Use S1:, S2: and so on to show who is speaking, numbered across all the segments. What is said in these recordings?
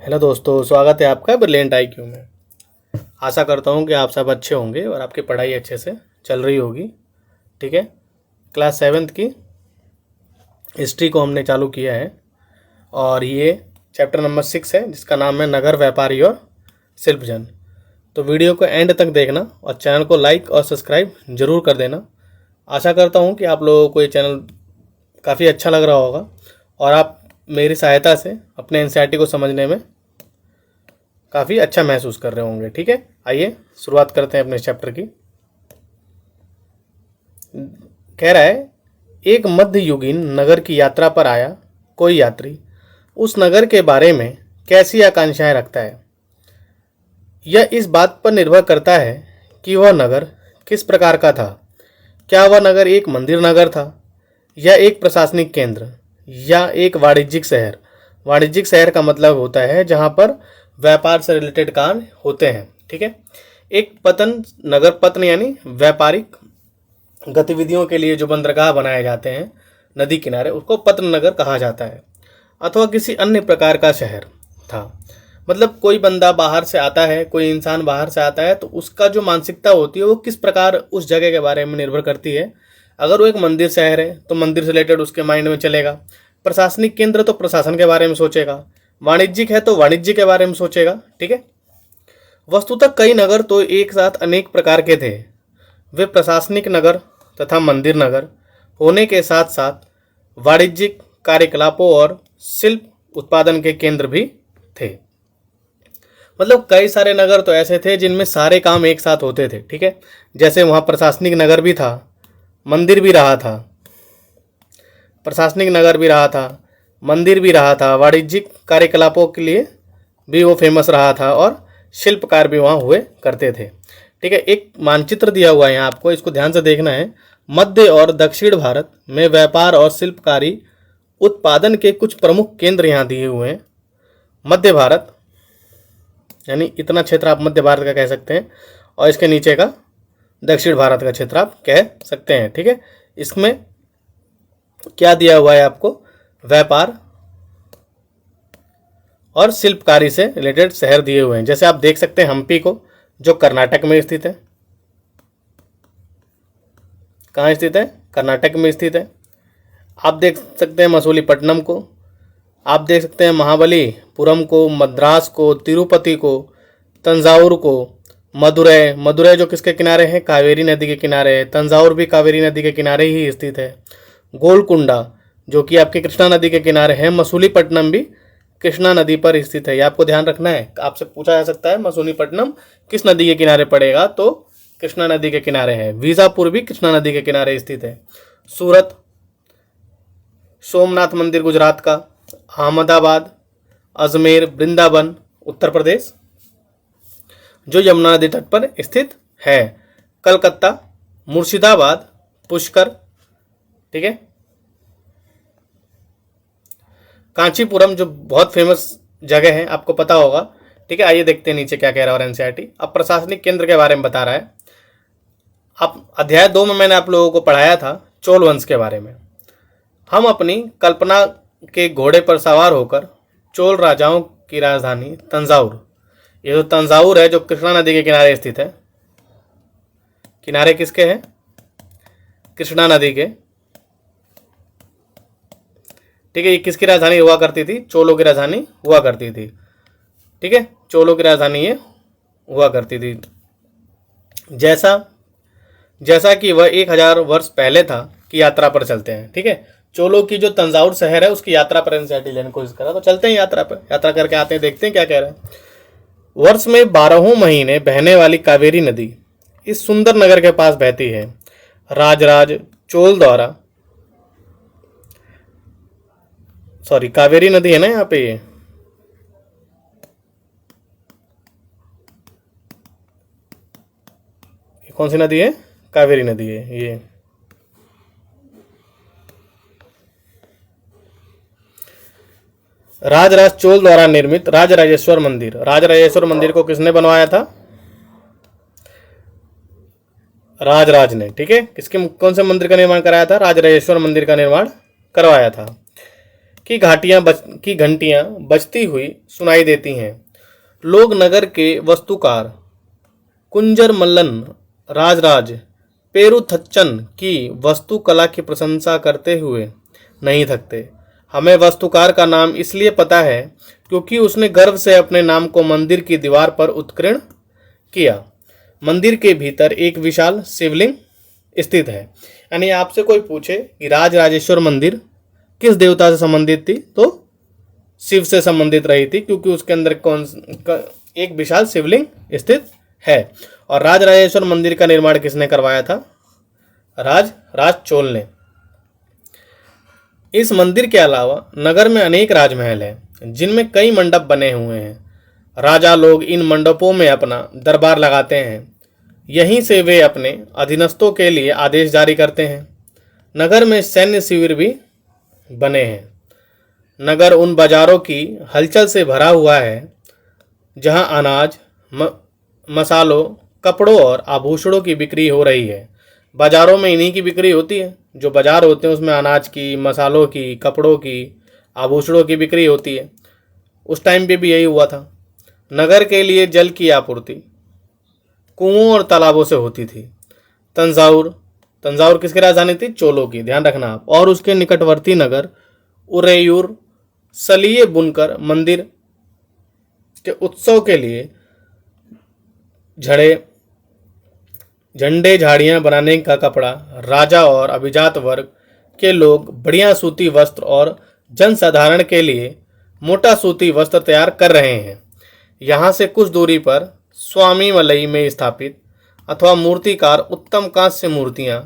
S1: Hello दोस्तों, स्वागत है आपका ब्रिलियंट आईक्यू में। आशा करता हूँ कि आप सब अच्छे होंगे और आपकी पढ़ाई अच्छे से चल रही होगी। ठीक है, क्लास 7th की हिस्ट्री को हमने चालू किया है और ये चैप्टर नंबर 6 है जिसका नाम है नगर व्यापारी और शिल्पजन। तो वीडियो को एंड तक देखना और चैनल को लाइक और सब्सक्राइब ज़रूर कर देना। आशा करता हूँ कि आप लोगों को ये चैनल काफ़ी अच्छा लग रहा होगा और आप मेरी सहायता से अपने एनसीईआरटी को समझने में काफ़ी अच्छा महसूस कर रहे होंगे। ठीक है, आइए शुरुआत करते हैं अपने चैप्टर की। कह रहा है, एक मध्ययुगीन नगर की यात्रा पर आया कोई यात्री उस नगर के बारे में कैसी आकांक्षाएं रखता है। यह इस बात पर निर्भर करता है कि वह नगर किस प्रकार का था। क्या वह नगर एक मंदिर नगर था, या एक प्रशासनिक केंद्र, या एक वाणिज्यिक शहर। वाणिज्यिक शहर का मतलब होता है जहाँ पर व्यापार से रिलेटेड काम होते हैं। ठीक है, एक पतन नगर, पतन यानी व्यापारिक गतिविधियों के लिए जो बंदरगाह बनाए जाते हैं नदी किनारे, उसको पतन नगर कहा जाता है। अथवा किसी अन्य प्रकार का शहर था। मतलब कोई बंदा बाहर से आता है, कोई इंसान बाहर से आता है, तो उसका जो मानसिकता होती है वो किस प्रकार उस जगह के बारे में निर्भर करती है। अगर वो एक मंदिर शहर है तो मंदिर से रिलेटेड उसके माइंड में चलेगा। प्रशासनिक केंद्र तो प्रशासन के बारे में सोचेगा। वाणिज्यिक है तो वाणिज्य के बारे में सोचेगा। ठीक है, वस्तुतः कई नगर तो एक साथ अनेक प्रकार के थे। वे प्रशासनिक नगर तथा मंदिर नगर होने के साथ साथ वाणिज्यिक कार्यकलापों और शिल्प उत्पादन के केंद्र भी थे। मतलब कई सारे नगर तो ऐसे थे जिनमें सारे काम एक साथ होते थे। ठीक है, जैसे वहाँ प्रशासनिक नगर भी था, मंदिर भी रहा था, प्रशासनिक नगर भी रहा था, मंदिर भी रहा था, वाणिज्यिक कार्यकलापों के लिए भी वो फेमस रहा था और शिल्पकार भी वहाँ हुए करते थे। ठीक है, एक मानचित्र दिया हुआ है यहाँ आपको, इसको ध्यान से देखना है। मध्य और दक्षिण भारत में व्यापार और शिल्पकारी उत्पादन के कुछ प्रमुख केंद्र यहाँ दिए हुए हैं। मध्य भारत यानी इतना क्षेत्र आप मध्य भारत का कह सकते हैं, और इसके नीचे का दक्षिण भारत का क्षेत्र आप कह सकते हैं। ठीक है, इसमें क्या दिया हुआ है आपको, व्यापार और शिल्पकारी से रिलेटेड शहर दिए हुए हैं। जैसे आप देख सकते हैं हम्पी को, जो कर्नाटक में स्थित है। कहाँ स्थित है? कर्नाटक में स्थित है। आप देख सकते हैं मसूलीपट्टनम को, आप देख सकते हैं महाबलीपुरम को, मद्रास को, तिरुपति को, तंजावुर को, मदुरै। मदुरै जो किसके किनारे है? कावेरी नदी के किनारे है। तंजावुर भी कावेरी नदी के किनारे ही स्थित है। गोलकुंडा जो कि आपके कृष्णा नदी के किनारे है। मसूलीपट्टनम भी कृष्णा नदी पर स्थित है। ये आपको ध्यान रखना है, आपसे पूछा जा सकता है मसूलीपट्टनम किस नदी के किनारे पड़ेगा, तो कृष्णा नदी के किनारे है। बीजापुर भी कृष्णा नदी के किनारे स्थित है। सूरत, सोमनाथ मंदिर गुजरात का, अहमदाबाद, अजमेर, वृंदावन उत्तर प्रदेश जो यमुना नदी तट पर स्थित है। कलकत्ता, मुर्शिदाबाद, पुष्कर। ठीक है, कांचीपुरम जो बहुत फेमस जगह है, आपको पता होगा। ठीक है, आइए देखते हैं नीचे क्या कह रहा है और एनसीईआरटी। अब प्रशासनिक केंद्र के बारे में बता रहा है। अब अध्याय 2 में मैंने आप लोगों को पढ़ाया था चोल वंश के बारे में। हम अपनी कल्पना के घोड़े पर सवार होकर चोल राजाओं की राजधानी तंजावुर, ये जो तंजावुर है जो कृष्णा नदी के किनारे स्थित है। किनारे किसके हैं? कृष्णा नदी के। ठीक है, ये किसकी राजधानी हुआ करती थी? चोलों की राजधानी हुआ करती थी। ठीक है, चोलों की राजधानी ये हुआ करती थी। जैसा कि वह 1000 वर्ष पहले था की यात्रा पर चलते हैं। ठीक है, चोलों की जो तंजावुर शहर है उसकी यात्रा पर एनसीईआरटी लेने की कोशिश करा, तो चलते हैं यात्रा पर। यात्रा करके आते हैं, देखते हैं क्या कह रहे हैं। वर्ष में 12 महीने बहने वाली कावेरी नदी इस सुंदर नगर के पास बहती है। राजराज चोल द्वारा, सॉरी कावेरी नदी है ना यहाँ पे, ये कौन सी नदी है? कावेरी नदी है ये। राजराज चोल द्वारा निर्मित राजराजेश्वर मंदिर। राजराजेश्वर मंदिर को किसने बनवाया था? राजराज ने। ठीक है, किसके कौन से मंदिर का निर्माण कराया था? राजराजेश्वर मंदिर का निर्माण करवाया था। की घंटियां बजती हुई सुनाई देती हैं। लोग नगर के वास्तुकार कुंजर मल्लन राजराज पेरुथच्चन की वास्तुकला की प्रशंसा करते हुए नहीं थकते। हमें वास्तुकार का नाम इसलिए पता है क्योंकि उसने गर्व से अपने नाम को मंदिर की दीवार पर उत्कीर्ण किया। मंदिर के भीतर एक विशाल शिवलिंग स्थित है। यानी आपसे कोई पूछे कि राजराजेश्वर मंदिर किस देवता से संबंधित थी, तो शिव से संबंधित रही थी, क्योंकि उसके अंदर एक विशाल शिवलिंग स्थित है। और राजराजेश्वर मंदिर का निर्माण किसने करवाया था? राज चोल ने। इस मंदिर के अलावा नगर में अनेक राजमहल हैं जिनमें कई मंडप बने हुए हैं। राजा लोग इन मंडपों में अपना दरबार लगाते हैं। यहीं से वे अपने अधीनस्थों के लिए आदेश जारी करते हैं। नगर में सैन्य शिविर भी बने हैं। नगर उन बाजारों की हलचल से भरा हुआ है जहां अनाज, मसालों, कपड़ों और आभूषणों की बिक्री हो रही है। बाजारों में इन्हीं की बिक्री होती है। जो बाजार होते हैं उसमें अनाज की, मसालों की, कपड़ों की, आभूषणों की बिक्री होती है। उस टाइम पे भी यही हुआ था। नगर के लिए जल की आपूर्ति कुओं और तालाबों से होती थी। तंजाउर किसकी राजधानी थी? चोलों की, ध्यान रखना आप। और उसके निकटवर्ती नगर उरेयूर सलीय बुनकर मंदिर के उत्सव के लिए झंडे झाड़ियां बनाने का कपड़ा राजा और अभिजात वर्ग के लोग बढ़िया सूती वस्त्र और जनसाधारण के लिए मोटा सूती वस्त्र तैयार कर रहे हैं। यहाँ से कुछ दूरी पर स्वामी मलई में स्थापित अथवा मूर्तिकार उत्तम कांस्य मूर्तियां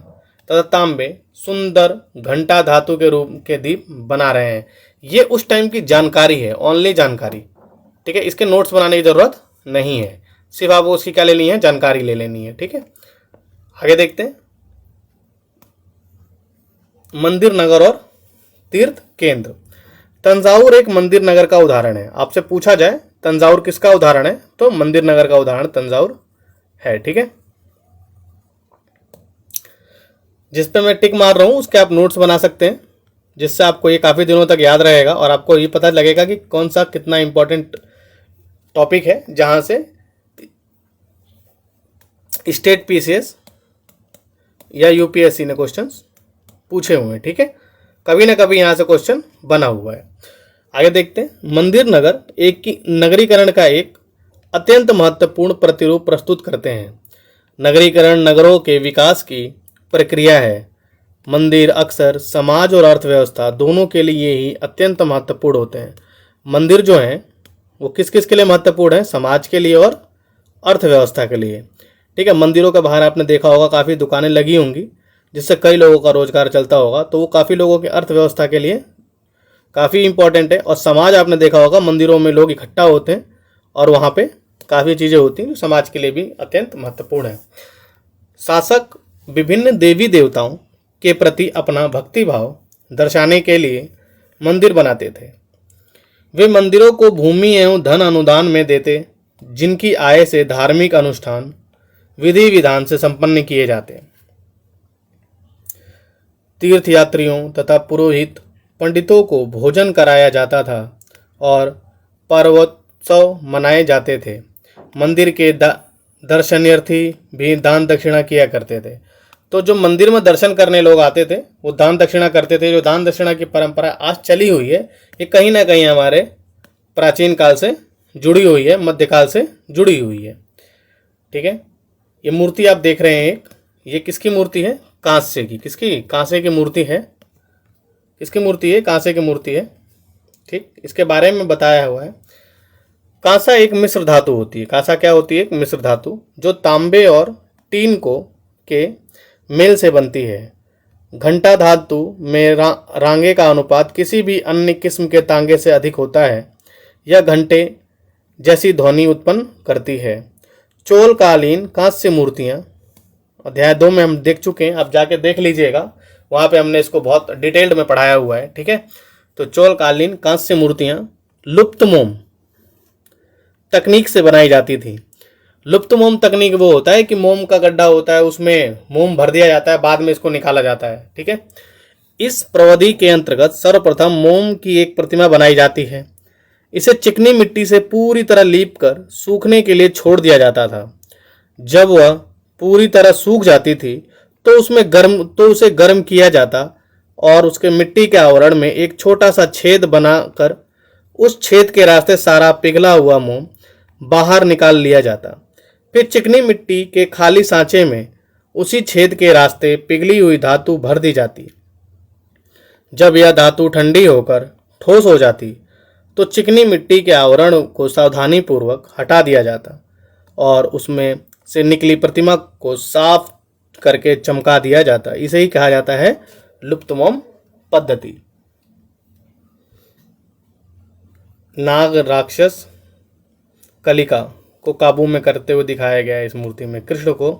S1: तथा तांबे सुंदर घंटा धातु के रूप के दीप बना रहे हैं। ये उस टाइम की जानकारी है, ओनली जानकारी, ठीक है। इसके नोट्स बनाने की जरूरत नहीं है, सिर्फ आपको उसकी क्या लेनी है? जानकारी ले लेनी है, ठीक है। आगे देखते हैं। मंदिर नगर और तीर्थ केंद्र। तंजाउर एक मंदिर नगर का उदाहरण है। आपसे पूछा जाए तंजाउर किसका उदाहरण है, तो मंदिर नगर का उदाहरण तंजाउर है, ठीक है। जिस पे मैं टिक मार रहा हूं उसके आप नोट्स बना सकते हैं, जिससे आपको ये काफ़ी दिनों तक याद रहेगा और आपको ये पता लगेगा कि कौन सा कितना इंपॉर्टेंट टॉपिक है जहां से स्टेट पीसीएस या यूपीएससी ने क्वेश्चंस पूछे हुए हैं, ठीक है। कभी ना कभी यहाँ से क्वेश्चन बना हुआ है। आगे देखते हैं। मंदिर नगर एक की नगरीकरण का एक अत्यंत महत्वपूर्ण प्रतिरूप प्रस्तुत करते हैं। नगरीकरण नगरों के विकास की प्रक्रिया है। मंदिर अक्सर समाज और अर्थव्यवस्था दोनों के लिए ही अत्यंत महत्वपूर्ण होते हैं। मंदिर जो हैं वो किस किस के लिए महत्वपूर्ण है? समाज के लिए और अर्थव्यवस्था के लिए, ठीक है। मंदिरों के बाहर आपने देखा होगा काफ़ी दुकानें लगी होंगी जिससे कई लोगों का रोजगार चलता होगा, तो वो काफ़ी लोगों की अर्थव्यवस्था के लिए काफ़ी इंपॉर्टेंट है। और समाज आपने देखा होगा मंदिरों में लोग इकट्ठा होते हैं और वहाँ पे काफ़ी चीज़ें होती हैं जो समाज के लिए भी अत्यंत महत्वपूर्ण है। शासक विभिन्न देवी देवताओं के प्रति अपना भक्तिभाव दर्शाने के लिए मंदिर बनाते थे। वे मंदिरों को भूमि एवं धन अनुदान में देते, जिनकी आय से धार्मिक अनुष्ठान विधि विधान से संपन्न किए जाते। तीर्थयात्रियों तथा पुरोहित पंडितों को भोजन कराया जाता था और पर्वोत्सव मनाए जाते थे। मंदिर के दर्शनार्थी भी दान दक्षिणा किया करते थे। तो जो मंदिर में दर्शन करने लोग आते थे वो दान दक्षिणा करते थे। जो दान दक्षिणा की परंपरा आज चली हुई है ये कहीं ना कहीं हमारे प्राचीन काल से जुड़ी हुई है, मध्यकाल से जुड़ी हुई है, ठीक है। ये मूर्ति आप देख रहे हैं, ये किसकी मूर्ति है? कांसे की। किसकी? कांसे की मूर्ति है। किसकी मूर्ति है? कांसे की मूर्ति है, ठीक। इसके बारे में बताया हुआ है। कांसा एक मिश्र धातु होती है। कांसा क्या होती है? एक मिश्र धातु जो तांबे और टीन को के मेल से बनती है। घंटा धातु में रांगे का अनुपात किसी भी अन्य किस्म के तांगे से अधिक होता है। यह घंटे जैसी ध्वनि उत्पन्न करती है। चोल कालीन कांस्य मूर्तियाँ अध्याय 2 में हम देख चुके हैं, आप जाके देख लीजिएगा, वहाँ पे हमने इसको बहुत डिटेल्ड में पढ़ाया हुआ है, ठीक है। तो चोल कालीन कांस्य मूर्तियाँ लुप्त मोम तकनीक से बनाई जाती थी। लुप्त मोम तकनीक वो होता है कि मोम का गड्ढा होता है, उसमें मोम भर दिया जाता है, बाद में इसको निकाला जाता है, ठीक है। इस प्रविधि के अंतर्गत सर्वप्रथम मोम की एक प्रतिमा बनाई जाती है। इसे चिकनी मिट्टी से पूरी तरह लीप कर सूखने के लिए छोड़ दिया जाता था। जब वह पूरी तरह सूख जाती थी तो उसे गर्म किया जाता और उसके मिट्टी के आवरण में एक छोटा सा छेद बनाकर उस छेद के रास्ते सारा पिघला हुआ मोम बाहर निकाल लिया जाता। फिर चिकनी मिट्टी के खाली सांचे में उसी छेद के रास्ते पिघली हुई धातु भर दी जाती। जब यह धातु ठंडी होकर ठोस हो जाती तो चिकनी मिट्टी के आवरण को सावधानी पूर्वक हटा दिया जाता और उसमें से निकली प्रतिमा को साफ करके चमका दिया जाता। इसे ही कहा जाता है लुप्त मोम पद्धति। नाग राक्षस कलिका को काबू में करते हुए दिखाया गया है। इस मूर्ति में कृष्ण को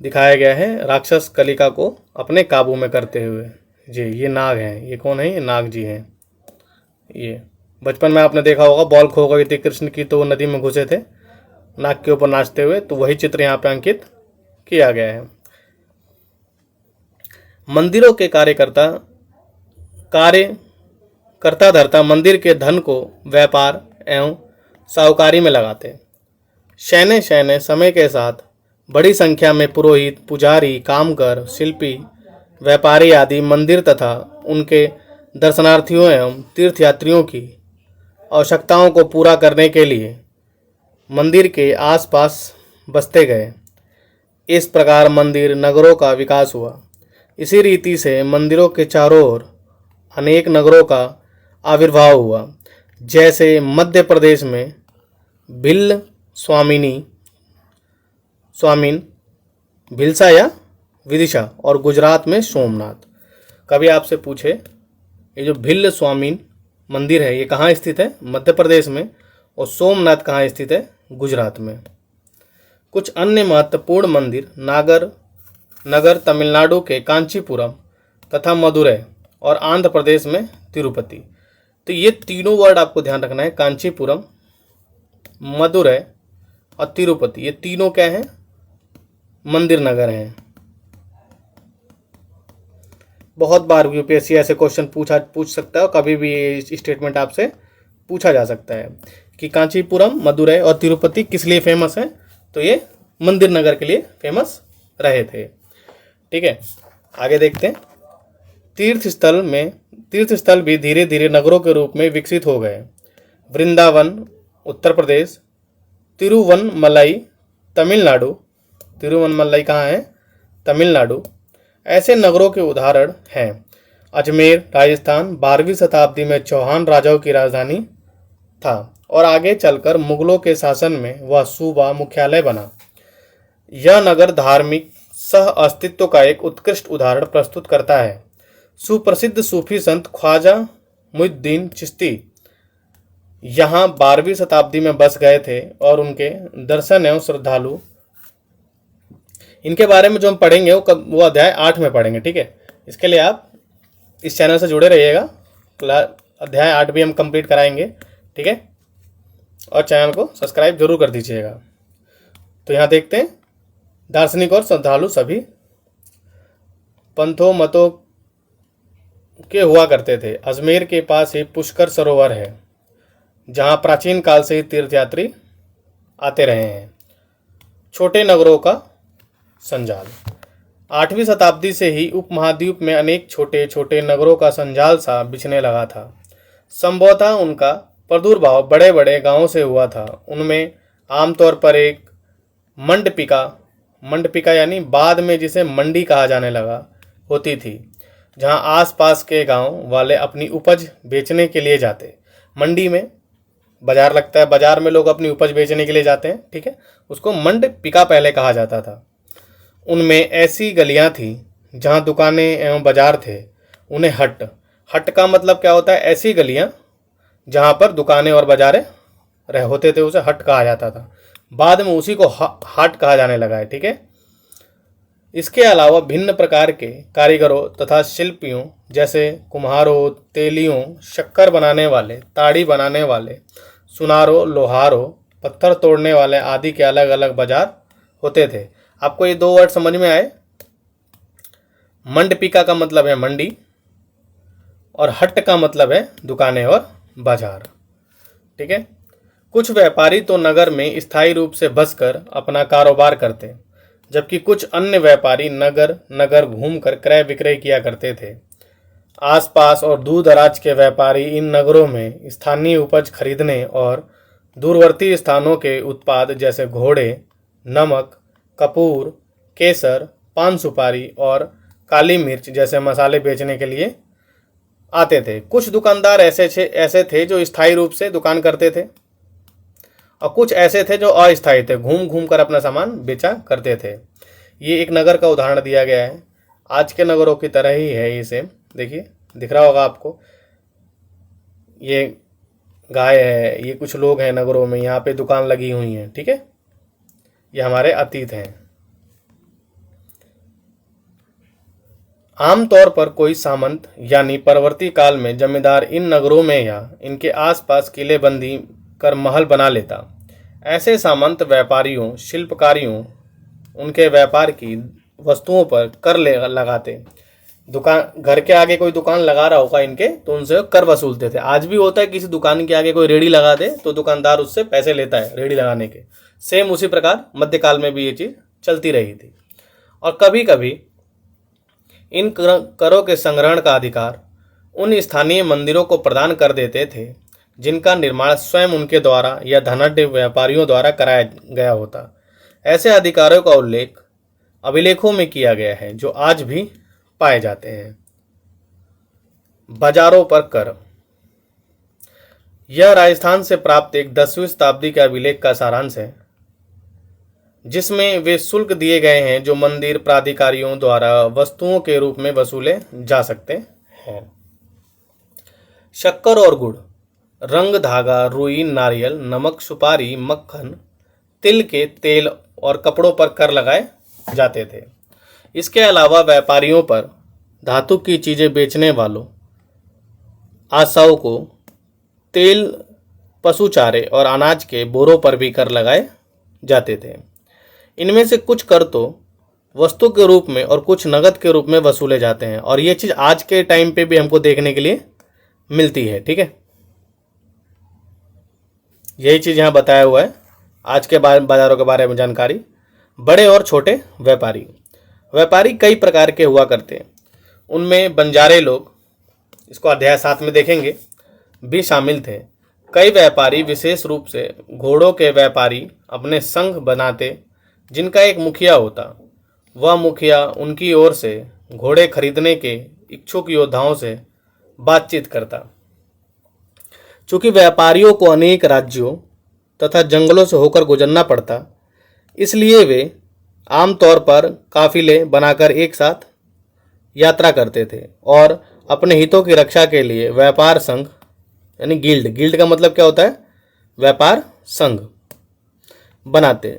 S1: दिखाया गया है राक्षस कलिका को अपने काबू में करते हुए। जी ये नाग हैं। ये कौन है? ये नाग जी हैं। ये बचपन में आपने देखा होगा, बॉल खो गई थी कृष्ण की तो वो नदी में घुसे थे नाग के ऊपर नाचते हुए, तो वही चित्र यहाँ पे अंकित किया गया है। मंदिरों के कार्य करता धरता मंदिर के धन को व्यापार एवं साहूकारी में लगाते। शैने शैने समय के साथ बड़ी संख्या में पुरोहित, पुजारी, कामकर, शिल्पी, व्यापारी आदि मंदिर तथा उनके दर्शनार्थियों एवं तीर्थयात्रियों की आवश्यकताओं को पूरा करने के लिए मंदिर के आसपास बसते गए। इस प्रकार मंदिर नगरों का विकास हुआ। इसी रीति से मंदिरों के चारों ओर अनेक नगरों का आविर्भाव हुआ। जैसे मध्य प्रदेश में भिल्ल स्वामीन भिलसा या विदिशा और गुजरात में सोमनाथ। कभी आपसे पूछे ये जो भिल्ल स्वामीन मंदिर है ये कहाँ स्थित है? मध्य प्रदेश में। और सोमनाथ कहाँ स्थित है? गुजरात में। कुछ अन्य महत्वपूर्ण मंदिर नगर तमिलनाडु के कांचीपुरम तथा मदुरै और आंध्र प्रदेश में तिरुपति। तो ये तीनों वर्ड आपको ध्यान रखना है, कांचीपुरम, मदुरै और तिरुपति। ये तीनों क्या हैं? मंदिर नगर हैं। बहुत बार यूपीएससी ऐसे क्वेश्चन पूछ सकता है और कभी भी ये स्टेटमेंट आपसे पूछा जा सकता है कि कांचीपुरम, मदुरै और तिरुपति किस लिए फेमस है? तो ये मंदिर नगर के लिए फेमस रहे थे। ठीक है, आगे देखते हैं। तीर्थ स्थल भी धीरे धीरे नगरों के रूप में विकसित हो गए। वृंदावन उत्तर प्रदेश, तिरुवनमलाई तमिलनाडु, तिरुवनमलाई कहाँ है? तमिलनाडु, ऐसे नगरों के उदाहरण हैं। अजमेर राजस्थान 12वीं शताब्दी में चौहान राजाओं की राजधानी था और आगे चलकर मुगलों के शासन में वह सूबा मुख्यालय बना। यह नगर धार्मिक सह अस्तित्व का एक उत्कृष्ट उदाहरण प्रस्तुत करता है। सुप्रसिद्ध सूफी संत ख्वाजा मुइनुद्दीन चिश्ती यहाँ 12वीं शताब्दी में बस गए थे और उनके दर्शन एवं श्रद्धालु, इनके बारे में जो हम पढ़ेंगे वो अध्याय 8 में पढ़ेंगे। ठीक है, इसके लिए आप इस चैनल से जुड़े रहिएगा। अध्याय 8 भी हम कंप्लीट कराएंगे। ठीक है, और चैनल को सब्सक्राइब जरूर कर दीजिएगा। तो यहाँ देखते हैं, दार्शनिक और श्रद्धालु सभी पंथों मतों के हुआ करते थे। अजमेर के पास ही पुष्कर सरोवर है जहाँ प्राचीन काल से ही तीर्थयात्री आते रहे हैं। छोटे नगरों का संजाल। 8वीं शताब्दी से ही उपमहाद्वीप में अनेक छोटे छोटे नगरों का संजाल सा बिछने लगा था। संभवतः उनका प्रादुर्भाव बड़े बड़े गांवों से हुआ था। उनमें आमतौर पर एक मंडपिका यानी बाद में जिसे मंडी कहा जाने लगा होती थी, जहां आसपास के गांव वाले अपनी उपज बेचने के लिए जाते। मंडी में बाजार लगता है, बाजार में लोग अपनी उपज बेचने के लिए जाते हैं। ठीक है, उसको मंडपिका पहले कहा जाता था। उनमें ऐसी गलियां थी जहां दुकानें एवं बाजार थे। उन्हें हट का मतलब क्या होता है? ऐसी गलियां जहां पर दुकानें और बाजारें होते थे, उसे हट कहा जाता था। बाद में उसी को हाट कहा जाने लगा है। ठीक है, इसके अलावा भिन्न प्रकार के कारीगरों तथा शिल्पियों जैसे कुम्हारों, तेलियों, शक्कर बनाने वाले, ताड़ी बनाने वाले, सुनारों, लोहारों, पत्थर तोड़ने वाले आदि के अलग अलग बाजार होते थे। आपको ये 2 वर्ड समझ में आए? मंडपिका का मतलब है मंडी, और हट्ट का मतलब है दुकानें और बाजार। ठीक है। कुछ व्यापारी तो नगर में स्थायी रूप से बसकर अपना कारोबार करते, जबकि कुछ अन्य व्यापारी नगर नगर घूमकर क्रय विक्रय किया करते थे। आसपास और दूर दराज के व्यापारी इन नगरों में स्थानीय उपज खरीदने और दूरवर्ती स्थानों के उत्पाद जैसे घोड़े, नमक, कपूर, केसर, पान सुपारी और काली मिर्च जैसे मसाले बेचने के लिए आते थे। कुछ दुकानदार ऐसे थे जो स्थायी रूप से दुकान करते थे, और कुछ ऐसे थे जो अस्थायी थे, घूम घूम कर अपना सामान बेचा करते थे। ये एक नगर का उदाहरण दिया गया है। आज के नगरों की तरह ही है ये सेम। देखिए, दिख रहा होगा आपको, ये गाय है, ये कुछ लोग हैं नगरों में, यहाँ पे दुकान लगी हुई हैं। ठीक है, ये हमारे अतीत हैं। आमतौर पर कोई सामंत यानी परवर्ती काल में जमींदार इन नगरों में या इनके आसपास किलेबंदी कर महल बना लेता। ऐसे सामंत व्यापारियों, शिल्पकारियों उनके व्यापार की वस्तुओं पर कर लगाते। दुकान, घर के आगे कोई दुकान लगा रहा होगा इनके, तो उनसे कर वसूलते थे। आज भी होता है, किसी दुकान के आगे कोई रेडी लगा दे तो दुकानदार उससे पैसे लेता है रेडी लगाने के। सेम उसी प्रकार मध्यकाल में भी ये चीज़ चलती रही थी। और कभी कभी इन करों के संग्रहण का अधिकार उन स्थानीय मंदिरों को प्रदान कर देते थे जिनका निर्माण स्वयं उनके द्वारा या धनाढ्य व्यापारियों द्वारा कराया गया होता। ऐसे अधिकारों का उल्लेख अभिलेखों में किया गया है जो आज भी पाए जाते हैं। बाजारों पर कर। यह राजस्थान से प्राप्त एक 10वीं शताब्दी के अभिलेख का सारांश है, जिसमें वे शुल्क दिए गए हैं जो मंदिर प्राधिकारियों द्वारा वस्तुओं के रूप में वसूले जा सकते हैं। शक्कर और गुड़, रंग, धागा, रुई, नारियल, नमक, सुपारी, मक्खन, तिल के तेल और कपड़ों पर कर लगाए जाते थे। इसके अलावा व्यापारियों पर, धातु की चीज़ें बेचने वालों, आशाओं को, तेल, पशु चारे और अनाज के बोरों पर भी कर लगाए जाते थे। इनमें से कुछ कर तो वस्तु के रूप में और कुछ नगद के रूप में वसूले जाते हैं, और ये चीज़ आज के टाइम पे भी हमको देखने के लिए मिलती है। ठीक है, यही चीज़ यहाँ बताया हुआ है। आज के बाजारों के बारे में जानकारी। बड़े और छोटे व्यापारी। व्यापारी कई प्रकार के हुआ करते हैं, उनमें बंजारे लोग, इसको अध्याय 7 में देखेंगे, भी शामिल थे। कई व्यापारी, विशेष रूप से घोड़ों के व्यापारी, अपने संघ बनाते जिनका एक मुखिया होता। वह मुखिया उनकी ओर से घोड़े खरीदने के इच्छुक योद्धाओं से बातचीत करता। चूंकि व्यापारियों को अनेक राज्यों तथा जंगलों से होकर गुजरना पड़ता, इसलिए वे आमतौर पर काफिले बनाकर एक साथ यात्रा करते थे और अपने हितों की रक्षा के लिए व्यापार संघ यानी गिल्ड का मतलब क्या होता है, व्यापार संघ बनाते।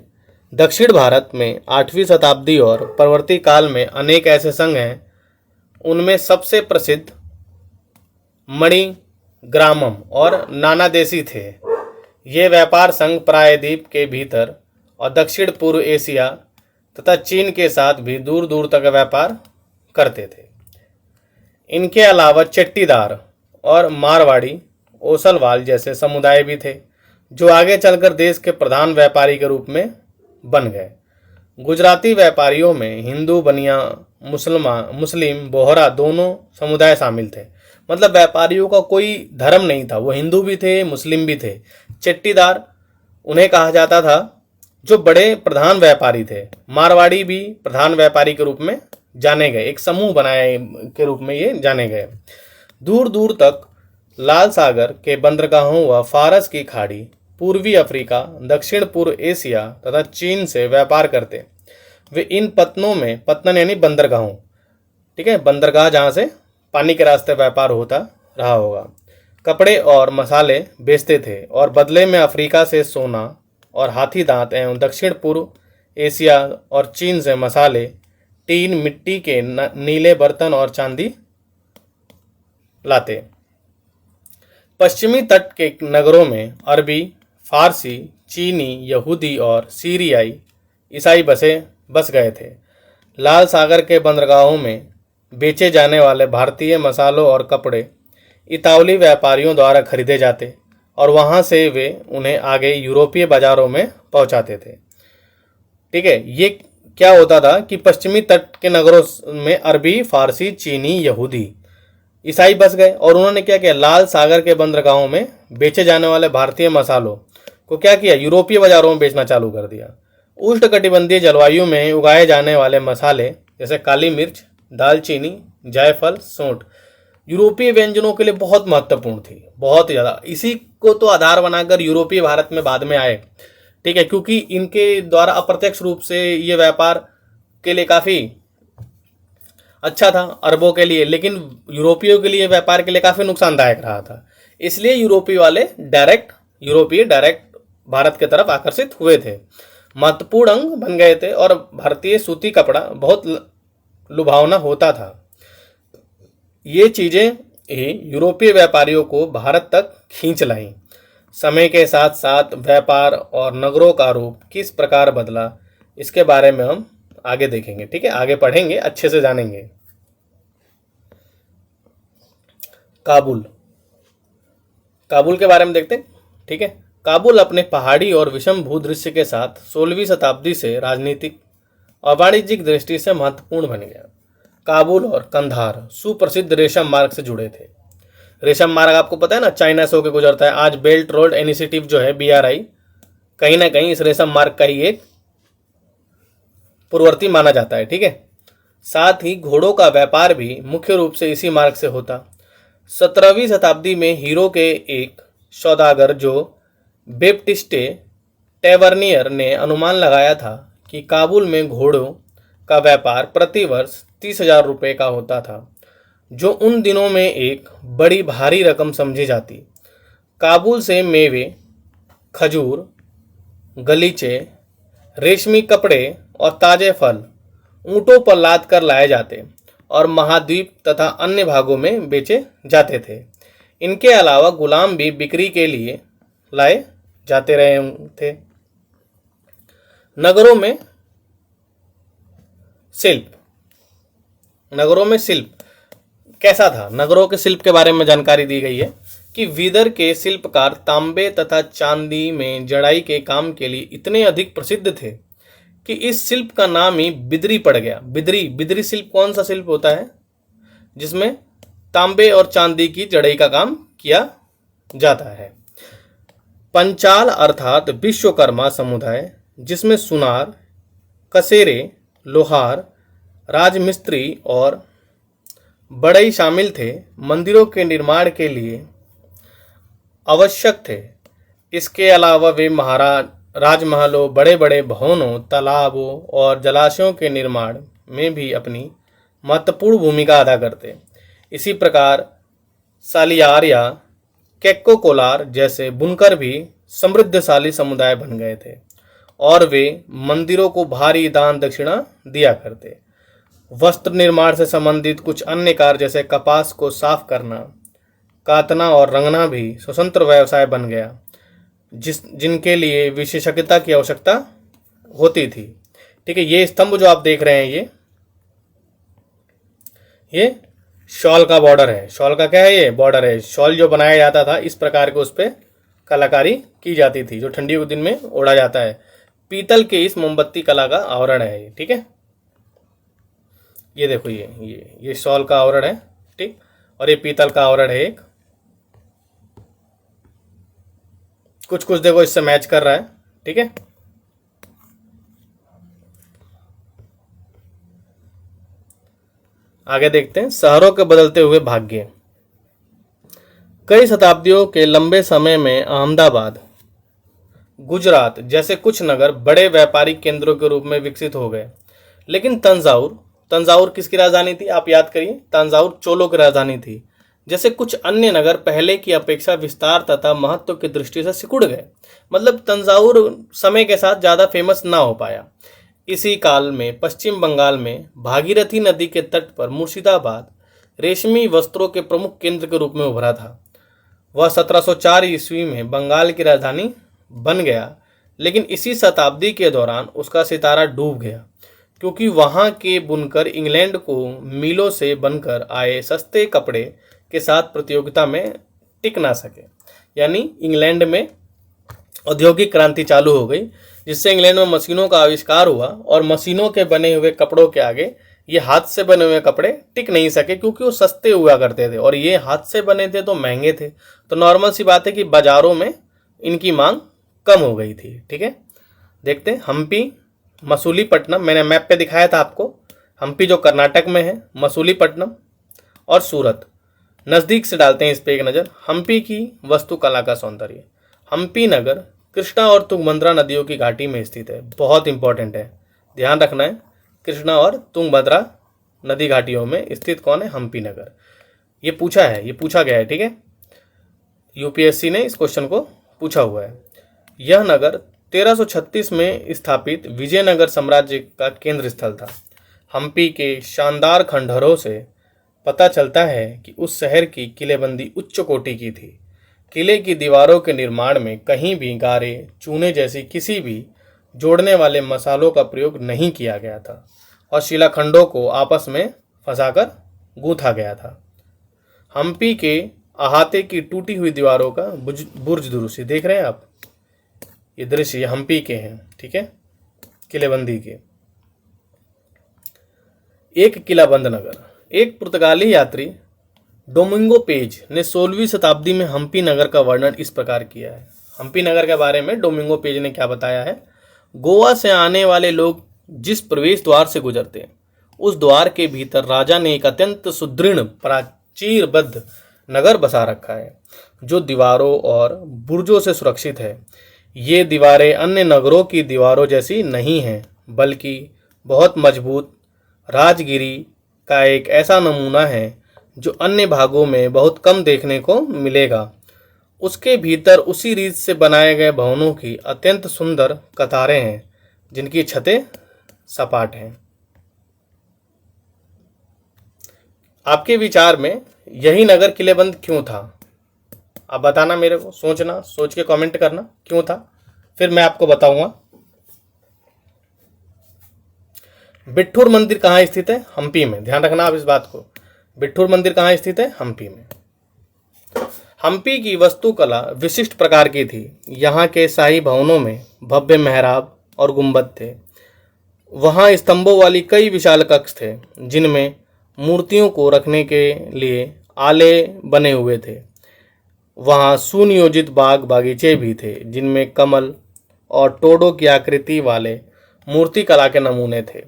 S1: दक्षिण भारत में 8वीं शताब्दी और परवर्ती काल में अनेक ऐसे संघ हैं। उनमें सबसे प्रसिद्ध मणिग्रामम और नानादेशी थे। ये व्यापार संघ प्रायद्वीप के भीतर और दक्षिण पूर्व एशिया तथा चीन के साथ भी दूर दूर तक व्यापार करते थे। इनके अलावा चट्टीदार और मारवाड़ी, ओसलवाल जैसे समुदाय भी थे, जो आगे चलकर देश के प्रधान व्यापारी के रूप में बन गए। गुजराती व्यापारियों में हिंदू, बनिया, मुस्लिम, बोहरा दोनों समुदाय शामिल थे। मतलब व्यापारियों का कोई धर्म नहीं था, वो हिंदू भी थे, मुस्लिम भी थे। चट्टीदार उन्हें कहा जाता था जो बड़े प्रधान व्यापारी थे। मारवाड़ी भी प्रधान व्यापारी के रूप में जाने गए, एक समूह बनाए के रूप में ये जाने गए। दूर दूर तक लाल सागर के बंदरगाहों व फारस की खाड़ी, पूर्वी अफ्रीका, दक्षिण पूर्व एशिया तथा चीन से व्यापार करते। वे इन पत्तनों में, पत्तन यानी बंदरगाहों, ठीक है, बंदरगाह जहाँ से पानी के रास्ते व्यापार होता रहा होगा, कपड़े और मसाले बेचते थे और बदले में अफ्रीका से सोना और हाथी दांत एवं दक्षिण पूर्व एशिया और चीन से मसाले, टीन, मिट्टी के नीले बर्तन और चांदी लाते। पश्चिमी तट के नगरों में अरबी, फारसी, चीनी, यहूदी और सीरियाई ईसाई बस गए थे। लाल सागर के बंदरगाहों में बेचे जाने वाले भारतीय मसालों और कपड़े इतावली व्यापारियों द्वारा खरीदे जाते और वहाँ से वे उन्हें आगे यूरोपीय बाजारों में पहुँचाते थे। ठीक है, ये क्या होता था कि पश्चिमी तट के नगरों में अरबी, फारसी, चीनी, यहूदी, ईसाई बस गए और उन्होंने क्या किया, लाल सागर के बंदरगाहों में बेचे जाने वाले भारतीय मसालों को क्या किया, यूरोपीय बाजारों में बेचना चालू कर दिया। उष्णकटिबंधीय जलवायु में उगाए जाने वाले मसाले जैसे काली मिर्च, दालचीनी, जायफल, सौंठ यूरोपीय व्यंजनों के लिए बहुत महत्वपूर्ण थी, बहुत ज़्यादा। इसी को तो आधार बनाकर यूरोपीय भारत में बाद में आए। ठीक है, क्योंकि इनके द्वारा अप्रत्यक्ष रूप से ये व्यापार के लिए काफ़ी अच्छा था अरबों के लिए, लेकिन यूरोपियों के लिए व्यापार के लिए काफ़ी नुकसानदायक रहा था। इसलिए यूरोपीय डायरेक्ट भारत की तरफ आकर्षित हुए थे, महत्वपूर्ण अंग बन गए थे और भारतीय सूती कपड़ा बहुत लुभावना होता था। ये चीज़ें ही यूरोपीय व्यापारियों को भारत तक खींच लाईं। समय के साथ साथ व्यापार और नगरों का रूप किस प्रकार बदला, इसके बारे में हम आगे देखेंगे। ठीक है, आगे पढ़ेंगे, अच्छे से जानेंगे। काबुल के बारे में देखते हैं। ठीक है, काबुल अपने पहाड़ी और विषम भूदृश्य के साथ 16वीं शताब्दी से राजनीतिक और वाणिज्यिक दृष्टि से महत्वपूर्ण बन गया। काबुल और कंधार सुप्रसिद्ध रेशम मार्ग से जुड़े थे। रेशम मार्ग आपको पता है ना, चाइना से होकर गुजरता है। आज बेल्ट रोड इनिशिएटिव जो है BRI, कहीं ना कहीं इस रेशम मार्ग का ही एक पूर्ववर्ती माना जाता है। ठीक है, साथ ही घोड़ों का व्यापार भी मुख्य रूप से इसी मार्ग से होता। 17वीं शताब्दी में हीरो के एक सौदागर जो बेप्टिस्टे टेवर्नियर ने अनुमान लगाया था कि काबुल में घोड़ों का व्यापार प्रति वर्ष 30,000 रुपये का होता था, जो उन दिनों में एक बड़ी भारी रकम समझी जाती। काबुल से मेवे, खजूर, गलीचे, रेशमी कपड़े और ताजे फल ऊँटों पर लाद कर लाए जाते और महाद्वीप तथा अन्य भागों में बेचे जाते थे। इनके अलावा गुलाम भी बिक्री के लिए लाए जाते रहे थे। नगरों में शिल्प कैसा था? नगरों के शिल्प के बारे में जानकारी दी गई है कि विदर के शिल्पकार तांबे तथा चांदी में जड़ाई के काम के लिए इतने अधिक प्रसिद्ध थे कि इस शिल्प का नाम ही बिदरी पड़ गया। बिदरी शिल्प कौन सा शिल्प होता है? जिसमें तांबे और चांदी की जड़ाई का काम किया जाता है। पंचाल अर्थात विश्वकर्मा समुदाय, जिसमें सुनार, कसेरे, लोहार, राजमिस्त्री और बढ़ई शामिल थे, मंदिरों के निर्माण के लिए आवश्यक थे। इसके अलावा वे राजमहलों, बड़े बड़े भवनों, तालाबों और जलाशयों के निर्माण में भी अपनी महत्वपूर्ण भूमिका अदा करते। इसी प्रकार सालियार या केक्को कोलार जैसे बुनकर भी समृद्धशाली समुदाय बन गए थे और वे मंदिरों को भारी दान दक्षिणा दिया करते। वस्त्र निर्माण से संबंधित कुछ अन्य कार्य जैसे कपास को साफ करना, कातना और रंगना भी स्वतंत्र व्यवसाय बन गया, जिनके लिए विशेषज्ञता की आवश्यकता होती थी। ठीक है, ये स्तंभ जो आप देख रहे हैं, ये शॉल का बॉर्डर है। शॉल का क्या है? ये बॉर्डर है। शॉल जो बनाया जाता था, इस प्रकार के उस पर कलाकारी की जाती थी, जो ठंडी के दिन में ओढ़ा जाता है। पीतल के इस मोमबत्ती कला का आवरण है ये। ठीक है, ये देखो, ये शॉल का आवरण है। ठीक, और ये पीतल का आवरण है एक। कुछ देखो इससे मैच कर रहा है। ठीक है, आगे देखते हैं शहरों के बदलते हुए भाग्य। कई शताब्दियों के लंबे समय में अहमदाबाद, गुजरात जैसे कुछ नगर बड़े व्यापारिक केंद्रों के रूप में विकसित हो गए, लेकिन तंजावुर किसकी राजधानी थी? आप याद करिए, तंजावुर चोलों की राजधानी थी। जैसे कुछ अन्य नगर पहले की अपेक्षा विस्तार तथा महत्व की दृष्टि से सिकुड़ गए। मतलब तंजावुर समय के साथ ज़्यादा फेमस ना हो पाया। इसी काल में पश्चिम बंगाल में भागीरथी नदी के तट पर मुर्शिदाबाद रेशमी वस्त्रों के प्रमुख केंद्र के रूप में उभरा था। वह 1704 ईस्वी में बंगाल की राजधानी बन गया, लेकिन इसी शताब्दी के दौरान उसका सितारा डूब गया, क्योंकि वहाँ के बुनकर इंग्लैंड को मीलों से बनकर आए सस्ते कपड़े के साथ प्रतियोगिता में टिक ना सके। यानी इंग्लैंड में औद्योगिक क्रांति चालू हो गई, जिससे इंग्लैंड में मशीनों का आविष्कार हुआ और मशीनों के बने हुए कपड़ों के आगे ये हाथ से बने हुए कपड़े टिक नहीं सके, क्योंकि वो सस्ते हुआ करते थे और ये हाथ से बने थे तो महंगे थे। तो नॉर्मल सी बात है कि बाजारों में इनकी मांग कम हो गई थी। ठीक है, देखते हैं हम्पी, मसूलीपट्टनम, मैंने मैप पे दिखाया था आपको। हम्पी जो कर्नाटक में है, मसूलीपट्टनम और सूरत। नज़दीक से डालते हैं इस पे एक नज़र। हम्पी की वास्तुकला का सौंदर्य। हम्पी नगर कृष्णा और तुंगभद्रा नदियों की घाटी में स्थित है। बहुत इंपॉर्टेंट है, ध्यान रखना है। कृष्णा और तुंगभद्रा नदी घाटियों में स्थित कौन है? हम्पी नगर। ये पूछा है, ये पूछा गया है। ठीक है, यूपीएससी ने इस क्वेश्चन को पूछा हुआ है। यह नगर 1336 में स्थापित विजयनगर साम्राज्य का केंद्र स्थल था। हम्पी के शानदार खंडहरों से पता चलता है कि उस शहर की किलेबंदी उच्च कोटि की थी। किले की दीवारों के निर्माण में कहीं भी गारे, चूने जैसी किसी भी जोड़ने वाले मसालों का प्रयोग नहीं किया गया था और शिलाखंडों को आपस में फंसाकर गूंथा गया था। हम्पी के अहाते की टूटी हुई दीवारों का बुर्ज दृश्य देख रहे हैं आप, ये दृश्य हम्पी के हैं। ठीक है, किलेबंदी के। एक किलाबंद नगर। एक पुर्तगाली यात्री डोमिंगो पेज ने 16वीं शताब्दी में हम्पी नगर का वर्णन इस प्रकार किया है। हम्पी नगर के बारे में डोमिंगो पेज ने क्या बताया है? गोवा से आने वाले लोग जिस प्रवेश द्वार से गुजरते हैं, उस द्वार के भीतर राजा ने एक अत्यंत सुदृढ़ प्राचीरबद्ध नगर बसा रखा है, जो दीवारों और बुर्जों से सुरक्षित है। ये दीवारें अन्य नगरों की दीवारों जैसी नहीं हैं, बल्कि बहुत मजबूत राजगिरी का एक ऐसा नमूना है जो अन्य भागों में बहुत कम देखने को मिलेगा। उसके भीतर उसी रीत से बनाए गए भवनों की अत्यंत सुंदर कतारें हैं, जिनकी छतें सपाट हैं। आपके विचार में यही नगर किलेबंद क्यों था? आप बताना मेरे को, सोचना, सोच के कमेंट करना क्यों था, फिर मैं आपको बताऊंगा। बिट्ठूर मंदिर कहाँ स्थित है? हम्पी में। ध्यान रखना आप इस बात को, बिट्ठूर मंदिर कहाँ स्थित है? हम्पी में। हम्पी की वास्तुकला विशिष्ट प्रकार की थी। यहाँ के शाही भवनों में भव्य मेहराब और गुंबद थे। वहाँ स्तंभों वाली कई विशाल कक्ष थे, जिनमें मूर्तियों को रखने के लिए आले बने हुए थे। वहाँ सुनियोजित बाग बागीचे भी थे, जिनमें कमल और टोडों की आकृति वाले मूर्तिकला के नमूने थे।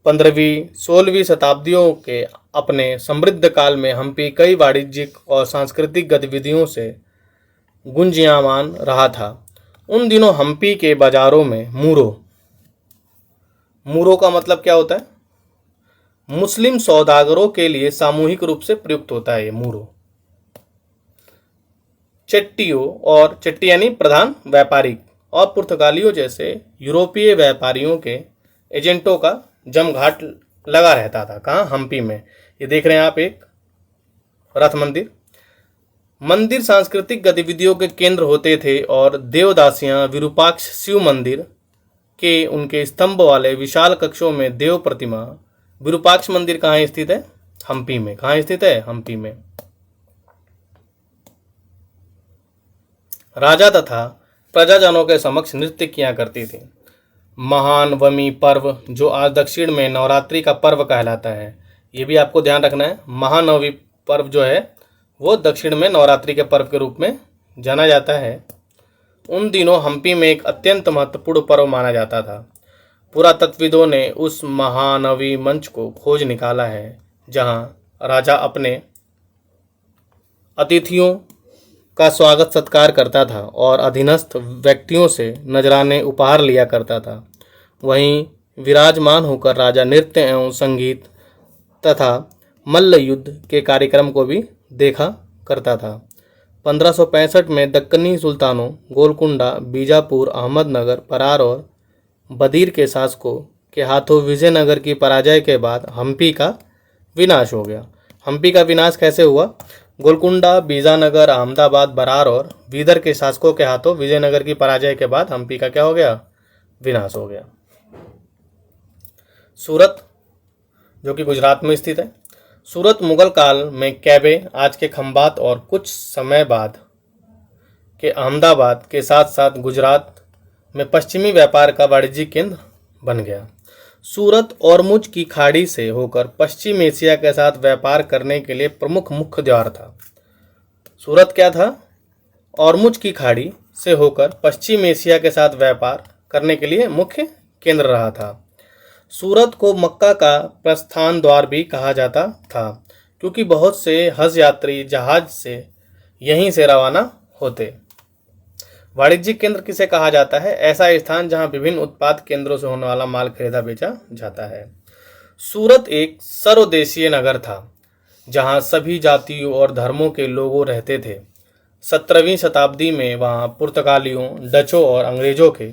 S1: 15वीं-16वीं शताब्दियों के अपने समृद्ध काल में हम्पी कई वाणिज्यिक और सांस्कृतिक गतिविधियों से गुंजयमान रहा था। उन दिनों हम्पी के बाजारों में मूरो का मतलब क्या होता है? मुस्लिम सौदागरों के लिए सामूहिक रूप से प्रयुक्त होता है ये मूरो। चट्टियों और चट्टी यानी प्रधान व्यापारी और पुर्तगालियों जैसे यूरोपीय व्यापारियों के एजेंटों का जमघाट लगा रहता था। कहाँ? हम्पी में। ये देख रहे हैं आप एक रथ मंदिर। मंदिर सांस्कृतिक गतिविधियों के केंद्र होते थे और देवदासियां विरूपाक्ष शिव मंदिर के उनके स्तंभ वाले विशाल कक्षों में देव प्रतिमा। विरूपाक्ष मंदिर कहाँ स्थित है? हम्पी में। कहाँ स्थित है? हम्पी में। राजा तथा प्रजाजनों के समक्ष नृत्य किया करती थी। महानवमी पर्व, जो आज दक्षिण में नवरात्रि का पर्व कहलाता है, ये भी आपको ध्यान रखना है। महानवमी पर्व जो है वो दक्षिण में नवरात्रि के पर्व के रूप में जाना जाता है। उन दिनों हम्पी में एक अत्यंत महत्वपूर्ण पर्व माना जाता था। पुरातत्वविदों ने उस महानवी मंच को खोज निकाला है, जहां राजा अपने अतिथियों का स्वागत सत्कार करता था और अधीनस्थ व्यक्तियों से नजराने उपहार लिया करता था। वहीं विराजमान होकर राजा नृत्य एवं संगीत तथा मल्ल युद्ध के कार्यक्रम को भी देखा करता था। 1565 में दक्कनी सुल्तानों गोलकुंडा, बीजापुर, अहमदनगर, परार और बदीर के शासकों के हाथों विजयनगर की पराजय के बाद हम्पी का विनाश हो गया। हम्पी का विनाश कैसे हुआ? गोलकुंडा, बीजानगर, अहमदाबाद, बरार और बीदर के शासकों के हाथों विजयनगर की पराजय के बाद हम्पी का क्या हो गया? विनाश हो गया। सूरत, जो कि गुजरात में स्थित है। सूरत मुगल काल में कैबे, आज के खंभात, और कुछ समय बाद के अहमदाबाद के साथ साथ गुजरात में पश्चिमी व्यापार का वाणिज्यिक केंद्र बन गया। सूरत ओरमुज की खाड़ी से होकर पश्चिम एशिया के साथ व्यापार करने के लिए प्रमुख मुख्य द्वार था। सूरत क्या था? ओरमुज की खाड़ी से होकर पश्चिम एशिया के साथ व्यापार करने के लिए मुख्य केंद्र रहा था। सूरत को मक्का का प्रस्थान द्वार भी कहा जाता था, क्योंकि बहुत से हज यात्री जहाज से यहीं से रवाना होते। वाणिज्यिक केंद्र किसे कहा जाता है? ऐसा स्थान जहां विभिन्न उत्पाद केंद्रों से होने वाला माल खरीदा बेचा जाता है। सूरत एक सर्वदेशीय नगर था, जहां सभी जातियों और धर्मों के लोग रहते थे। 17वीं शताब्दी में वहां पुर्तगालियों, डचों और अंग्रेजों के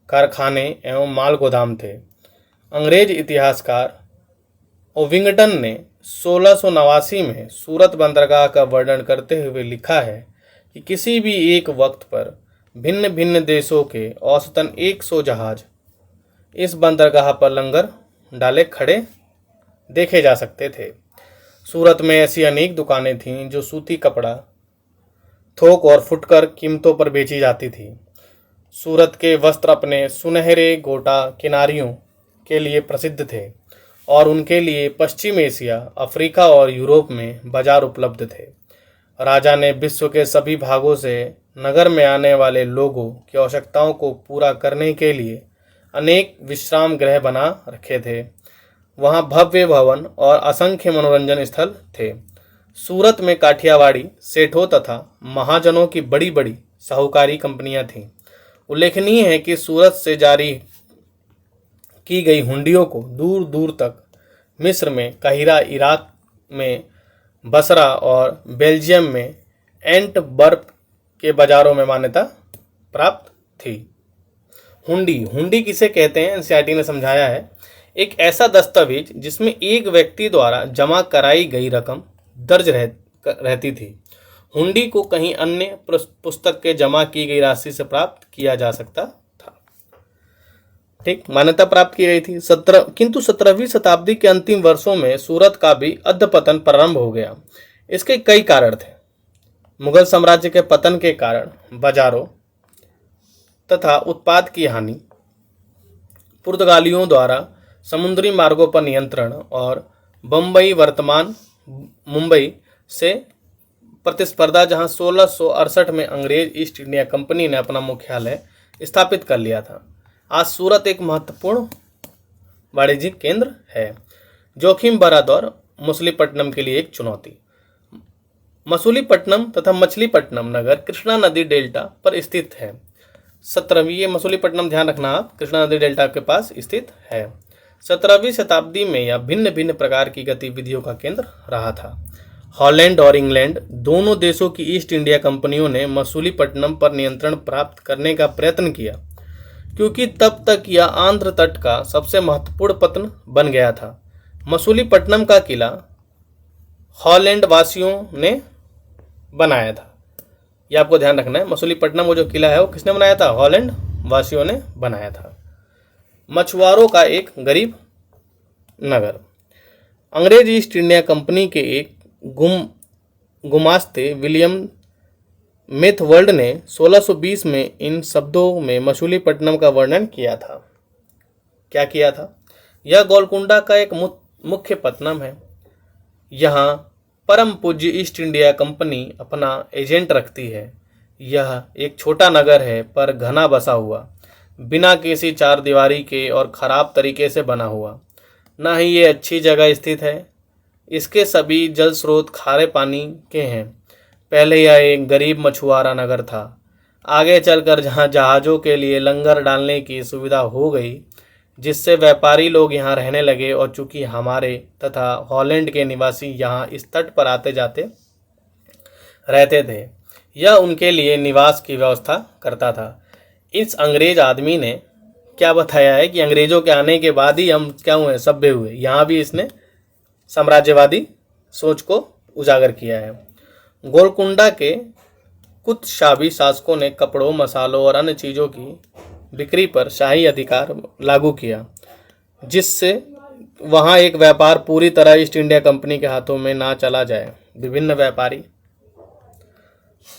S1: कारखाने एवं माल गोदाम थे। अंग्रेज इतिहासकार ओविंगटन ने 1689 में सूरत बंदरगाह का वर्णन करते हुए लिखा है कि किसी भी एक वक्त पर भिन्न भिन्न देशों के औसतन 100 जहाज इस बंदरगाह पर लंगर डाले खड़े देखे जा सकते थे। सूरत में ऐसी अनेक दुकानें थीं जो सूती कपड़ा, थोक और फुटकर कीमतों पर बेची जाती थी। सूरत के वस्त्र अपने सुनहरे गोटा किनारियों के लिए प्रसिद्ध थे और उनके लिए पश्चिम एशिया, अफ्रीका और यूरोप में बाजार उपलब्ध थे। राजा ने विश्व के सभी भागों से नगर में आने वाले लोगों की आवश्यकताओं को पूरा करने के लिए अनेक विश्राम गृह बना रखे थे। वहाँ भव्य भवन और असंख्य मनोरंजन स्थल थे। सूरत में काठियावाड़ी, सेठों तथा महाजनों की बड़ी बड़ी साहूकारी कंपनियां थीं। उल्लेखनीय है कि सूरत से जारी की गई हुंडियों को दूर दूर तक मिस्र में काहिरा, इराक में बसरा और बेल्जियम में एंटवर्प के बाजारों में मान्यता प्राप्त थी। हुंडी किसे कहते हैं? एनसीईआरटी ने समझाया है, एक ऐसा दस्तावेज जिसमें एक व्यक्ति द्वारा जमा कराई गई रकम दर्ज रहती थी। हुंडी को कहीं अन्य पुस्तक के जमा की गई राशि से प्राप्त किया जा सकता था। ठीक, मान्यता प्राप्त की गई थी। किंतु 17वीं शताब्दी के अंतिम वर्षों में सूरत का भी अधपतन प्रारंभ हो गया। इसके कई कारण थे। मुगल साम्राज्य के पतन के कारण बाजारों तथा उत्पाद की हानि, पुर्तगालियों द्वारा समुद्री मार्गों पर नियंत्रण और बम्बई, वर्तमान मुंबई से प्रतिस्पर्धा, जहां 1668 में अंग्रेज ईस्ट इंडिया कंपनी ने अपना मुख्यालय स्थापित कर लिया था। आज सूरत एक महत्वपूर्ण वाणिज्यिक केंद्र है। जोखिम भरा दौर मछलीपट्टनम के लिए एक चुनौती। मछलीपट्टनम तथा मछलीपट्टनम नगर कृष्णा नदी डेल्टा पर स्थित है। 17वीं, मछलीपट्टनम ध्यान रखना आप, कृष्णा नदी डेल्टा के पास स्थित है। 17वीं शताब्दी में यह भिन्न भिन्न प्रकार की गतिविधियों का केंद्र रहा था। हॉलैंड और इंग्लैंड दोनों देशों की ईस्ट इंडिया कंपनियों ने मछलीपट्टनम पर नियंत्रण प्राप्त करने का प्रयत्न किया, क्योंकि तब तक यह आंध्र तट का सबसे महत्वपूर्ण पत्तन बन गया था। मछलीपट्टनम का किला हॉलैंड वासियों ने बनाया था। यह आपको ध्यान रखना है। मछलीपट्टनम वो जो किला है वो किसने बनाया था? हॉलैंड वासियों ने बनाया था। मछुआरों का एक गरीब नगर। अंग्रेज ईस्ट इंडिया कंपनी के एक गुमास्ते विलियम मेथवर्ल्ड ने 1620 में इन शब्दों में मछलीपट्टनम का वर्णन किया था। क्या किया था? यह गोलकुंडा का एक मुख्य पत्तनम है। यहाँ परम पूज्य ईस्ट इंडिया कंपनी अपना एजेंट रखती है। यह एक छोटा नगर है, पर घना बसा हुआ, बिना किसी चार दीवारी के और खराब तरीके से बना हुआ। ना ही ये अच्छी जगह स्थित है। इसके सभी जल स्रोत खारे पानी के हैं। पहले यह एक गरीब मछुआरा नगर था। आगे चलकर जहाँ जहाज़ों के लिए लंगर डालने की सुविधा हो गई, जिससे व्यापारी लोग यहाँ रहने लगे, और चूंकि हमारे तथा हॉलैंड के निवासी यहाँ इस तट पर आते जाते रहते थे, यह उनके लिए निवास की व्यवस्था करता था। इस अंग्रेज आदमी ने क्या बताया है कि अंग्रेजों के आने के बाद ही हम क्या हुए? सभ्य हुए। यहाँ भी इसने साम्राज्यवादी सोच को उजागर किया है। गोलकुंडा के कुछ शाही शासकों ने कपड़ों, मसालों और अन्य चीज़ों की बिक्री पर शाही अधिकार लागू किया, जिससे वहाँ एक व्यापार पूरी तरह ईस्ट इंडिया कंपनी के हाथों में ना चला जाए। विभिन्न व्यापारी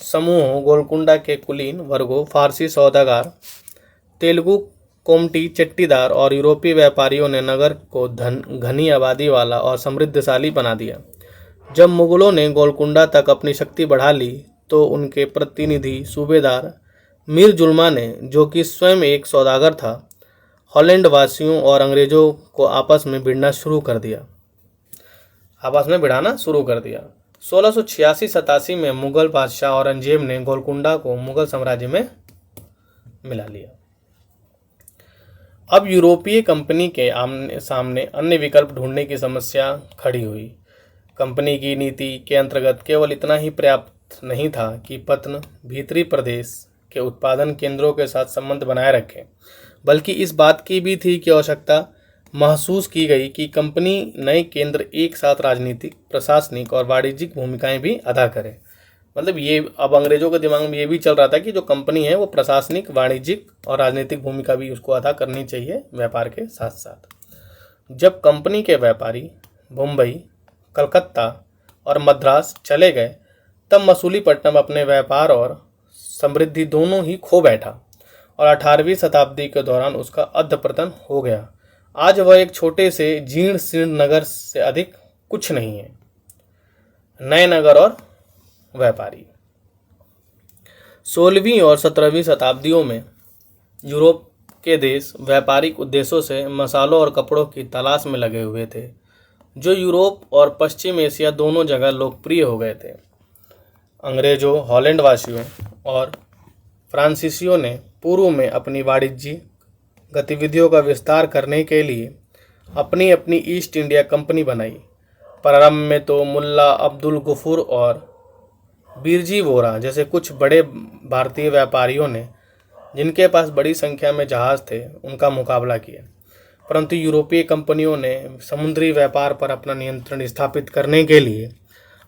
S1: समूहों, गोलकुंडा के कुलीन वर्गों, फारसी सौदागर, तेलुगु कोमटी चट्टीदार और यूरोपीय व्यापारियों ने नगर को घनी आबादी वाला और समृद्धशाली बना दिया। जब मुगलों ने गोलकुंडा तक अपनी शक्ति बढ़ा ली तो उनके प्रतिनिधि सूबेदार मीर जुल्मा ने, जो कि स्वयं एक सौदागर था, हॉलैंड वासियों और अंग्रेजों को आपस में भिड़ना शुरू कर दिया। 1686-87 में मुगल बादशाह औरंगजेब ने गोलकुंडा को मुगल साम्राज्य में मिला लिया। अब यूरोपीय कंपनी के आमने सामने अन्य विकल्प ढूंढने की समस्या खड़ी हुई। कंपनी की नीति के अंतर्गत केवल इतना ही पर्याप्त नहीं था कि पत्तन भीतरी प्रदेश के उत्पादन केंद्रों के साथ संबंध बनाए रखें, बल्कि इस बात की भी थी कि आवश्यकता महसूस की गई कि कंपनी नए केंद्र एक साथ राजनीतिक, प्रशासनिक और वाणिज्यिक भूमिकाएं भी अदा करें। मतलब ये अब अंग्रेजों के दिमाग में ये भी चल रहा था कि जो कंपनी है वो प्रशासनिक, वाणिज्यिक और राजनीतिक भूमिका भी उसको अदा करनी चाहिए व्यापार के साथ साथ। जब कंपनी के व्यापारी मुंबई, कलकत्ता और मद्रास चले गए तब मसूलीपट्टनम अपने व्यापार और समृद्धि दोनों ही खो बैठा और 18वीं शताब्दी के दौरान उसका अधपतन हो गया। आज वह एक छोटे से जीर्ण शीर्ण नगर से अधिक कुछ नहीं है। नए नगर और व्यापारी। 16वीं और 17वीं शताब्दियों में यूरोप के देश व्यापारिक उद्देश्यों से मसालों और कपड़ों की तलाश में लगे हुए थे, जो यूरोप और पश्चिम एशिया दोनों जगह लोकप्रिय हो गए थे। अंग्रेजों, हॉलैंड वासियों और फ्रांसीसियों ने पूर्व में अपनी वाणिज्यिक गतिविधियों का विस्तार करने के लिए अपनी अपनी ईस्ट इंडिया कंपनी बनाई। प्रारंभ में तो मुल्ला अब्दुल गफूर और बिरजी वोरा जैसे कुछ बड़े भारतीय व्यापारियों ने, जिनके पास बड़ी संख्या में जहाज थे, उनका मुकाबला किया, परंतु यूरोपीय कंपनियों ने समुद्री व्यापार पर अपना नियंत्रण स्थापित करने के लिए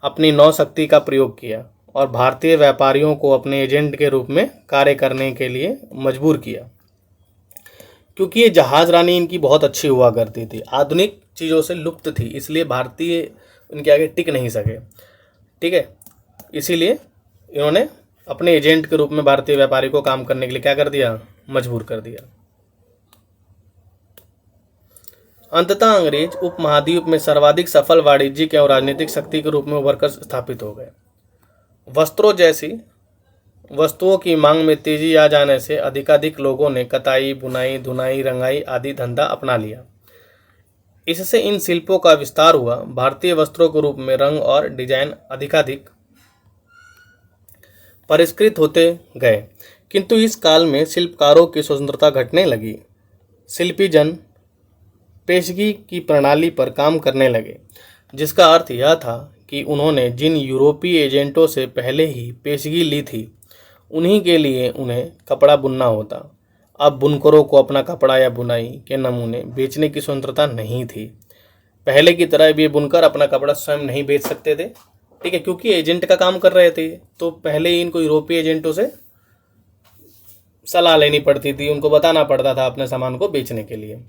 S1: अपनी नौशक्ति का प्रयोग किया और भारतीय व्यापारियों को अपने एजेंट के रूप में कार्य करने के लिए मजबूर किया। क्योंकि ये जहाज रानी इनकी बहुत अच्छी हुआ करती थी, आधुनिक चीज़ों से लुप्त थी, इसलिए भारतीय इनके आगे टिक नहीं सके। ठीक है, इसीलिए इन्होंने अपने एजेंट के रूप में भारतीय व्यापारी को काम करने के लिए क्या कर दिया, मजबूर कर दिया। अंततः अंग्रेज उपमहाद्वीप में सर्वाधिक सफल वाणिज्यिक एवं राजनीतिक शक्ति के रूप में उभरकर स्थापित हो गए। वस्त्रों जैसी वस्तुओं की मांग में तेजी आ जाने से अधिकाधिक लोगों ने कताई, बुनाई, धुनाई, रंगाई आदि धंधा अपना लिया। इससे इन शिल्पों का विस्तार हुआ। भारतीय वस्त्रों के रूप में रंग और डिजाइन अधिकाधिक परिष्कृत होते गए, किंतु इस काल में शिल्पकारों की स्वतंत्रता घटने लगी। शिल्पी जन पेशगी की प्रणाली पर काम करने लगे, जिसका अर्थ यह था कि उन्होंने जिन यूरोपीय एजेंटों से पहले ही पेशगी ली थी, उन्हीं के लिए उन्हें कपड़ा बुनना होता। अब बुनकरों को अपना कपड़ा या बुनाई के नमूने बेचने की स्वतंत्रता नहीं थी। पहले की तरह ये बुनकर अपना कपड़ा स्वयं नहीं बेच सकते थे, ठीक है, क्योंकि एजेंट का काम कर रहे थे। तो पहले ही इनको यूरोपीय एजेंटों से सलाह लेनी पड़ती थी, उनको बताना पड़ता था अपने सामान को बेचने के लिए।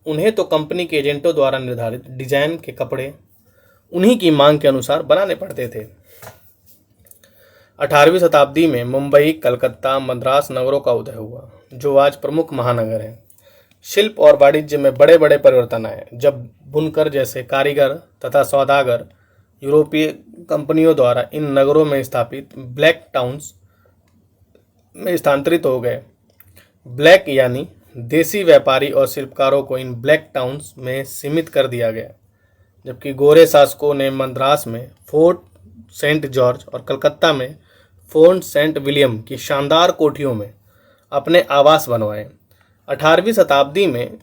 S1: उन्हें तो कंपनी के एजेंटों द्वारा निर्धारित डिजाइन के कपड़े उन्हीं की मांग के अनुसार बनाने पड़ते थे। 18वीं शताब्दी में मुंबई, कलकत्ता, मद्रास नगरों का उदय हुआ, जो आज प्रमुख महानगर हैं। शिल्प और वाणिज्य में बड़े बड़े परिवर्तन आए जब बुनकर जैसे कारीगर तथा सौदागर यूरोपीय कंपनियों द्वारा इन नगरों में स्थापित ब्लैक टाउन्स में स्थानांतरित हो गए। ब्लैक यानी देसी व्यापारी और शिल्पकारों को इन ब्लैक टाउन्स में सीमित कर दिया गया, जबकि गोरे शासकों ने मद्रास में फोर्ट सेंट जॉर्ज और कलकत्ता में फोर्ट सेंट विलियम की शानदार कोठियों में अपने आवास बनवाए। 18वीं शताब्दी में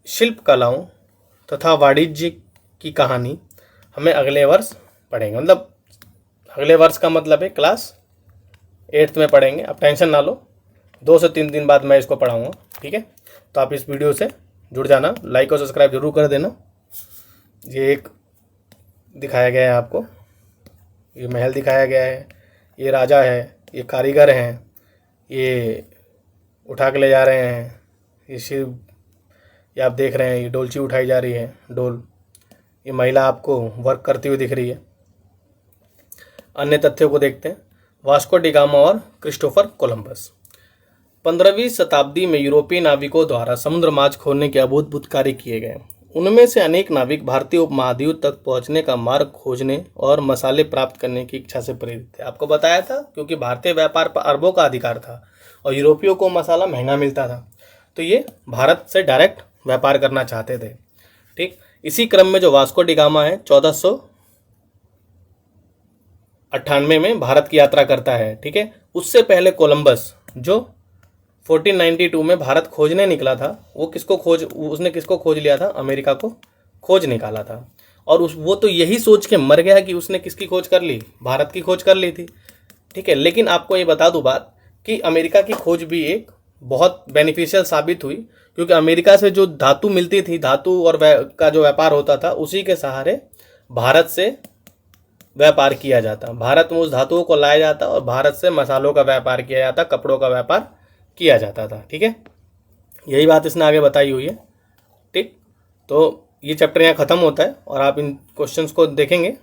S1: शिल्प कलाओं तथा वाणिज्य की कहानी हमें अगले वर्ष पढ़ेंगे। मतलब अगले वर्ष का मतलब है क्लास 8th में पढ़ेंगे। अब टेंशन ना लो, 2 से 3 दिन बाद मैं इसको पढ़ाऊँगा, ठीक है। तो आप इस वीडियो से जुड़ जाना, लाइक और सब्सक्राइब जरूर कर देना। ये एक दिखाया गया है आपको, ये महल दिखाया गया है, ये राजा है, ये कारीगर हैं, ये उठा के ले जा रहे हैं, ये शिव, ये आप देख रहे हैं, ये डोलची उठाई जा रही है, डोल, ये महिला आपको वर्क करती हुई दिख रही है। अन्य तथ्यों को देखते हैं। वास्को डी गामा और क्रिस्टोफर कोलंबस। 15वीं शताब्दी में यूरोपीय नाविकों द्वारा समुद्र मार्ग खोलने के अद्भुत कार्य किए गए। उनमें से अनेक नाविक भारतीय उपमहाद्वीप तक पहुंचने का मार्ग खोजने और मसाले प्राप्त करने की इच्छा से प्रेरित थे। आपको बताया था, क्योंकि भारतीय व्यापार पर अरबों का अधिकार था और यूरोपियों को मसाला महंगा मिलता था, तो ये भारत से डायरेक्ट व्यापार करना चाहते थे। ठीक, इसी क्रम में जो वास्को डी गामा है 1498 में भारत की यात्रा करता है। ठीक है, उससे पहले कोलंबस जो 1492 में भारत खोजने निकला था, उसने किसको खोज लिया था? अमेरिका को खोज निकाला था। और वो तो यही सोच के मर गया कि उसने किसकी खोज कर ली? भारत की खोज कर ली थी। ठीक है, लेकिन आपको ये बता दूं बात कि अमेरिका की खोज भी एक बहुत बेनिफिशियल साबित हुई, क्योंकि अमेरिका से जो धातु मिलती थी, धातु और का जो व्यापार होता था, उसी के सहारे भारत से व्यापार किया जाता। भारत में उस धातुओं को लाया जाता और भारत से मसालों का व्यापार किया जाता, कपड़ों का व्यापार किया जाता था। ठीक है, यही बात इसने आगे बताई हुई है। ठीक, तो ये चैप्टर यहाँ ख़त्म होता है और आप इन क्वेश्चंस को देखेंगे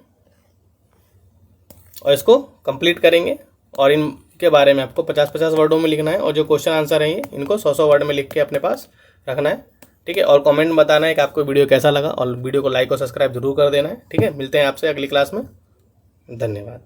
S1: और इसको कंप्लीट करेंगे, और इनके बारे में आपको 50-50 वर्डों में लिखना है, और जो क्वेश्चन आंसर रहेंगे इनको 100-100 वर्ड में लिख के अपने पास रखना है। ठीक है, और कमेंट में बताना है कि आपको वीडियो कैसा लगा, और वीडियो को लाइक और सब्सक्राइब जरूर कर देना है। ठीक है, मिलते हैं आपसे अगली क्लास में। धन्यवाद।